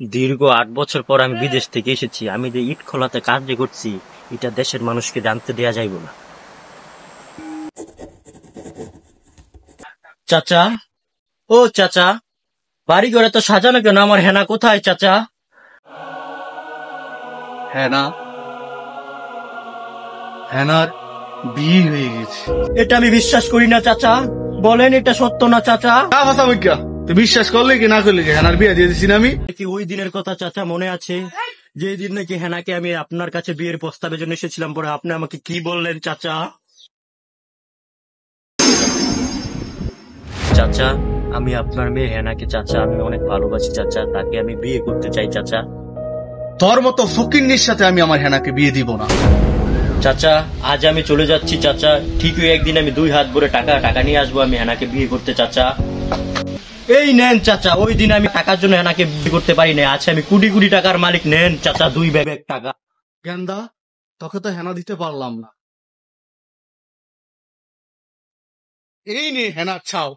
দীর্ঘ 8 বছর পর আমি বিদেশ থেকে এসেছি। আমি যে ইট খোলাতে কাজ যে করছি, এটা দেশের মানুষকে জানতে দেয়া যাইব না। চাচা, ও চাচা, বাড়ি ঘরে তো সাজানো কেন? আমার হেনা কোথায় চাচা? হ্যানা হ্যানার বিয়ে হয়ে গেছে। এটা আমি বিশ্বাস করি না চাচা। বলেন এটা সত্য না চাচা? তুই বিশ্বাস করলে কি না করলে কি হ্যানার বিয়ে দিয়ে দিছি না আমি? কি ওই দিনের কথা চাচা মনে আছে? যে দিন নাকি হেনাকে আমি আপনার কাছে বিয়ের প্রস্তাবের জন্য এসেছিলাম, পরে আপনি আমাকে কি বললেন চাচা? চাচা, আমি আপনার মেয়ে হেনাকে চাচা আমি অনেক ভালোবাসি চাচা, তাকে আমি বিয়ে করতে চাই চাচা। তোর মতো ফকিন্নির সাথে আমি আমার হ্যানাকে বিয়ে দিব না। চাচা, আজ আমি চলে যাচ্ছি চাচা, ঠিকই একদিন আমি 2 হাত ভরে টাকা নিয়ে আসবো, আমি হেনাকে বিয়ে করতে চাচা। এই নেন চাচা, ওই দিন আমি টাকার জন্য হেনাকে বিয়ে করতে পারি না, আজ আমি কোটি কোটি টাকার মালিক। নেন চাচা 2 ব্যাগ টাকা। গেন্দা, তোকে তো হেনা দিতে পারলাম না। এই নে হেনা ছাও।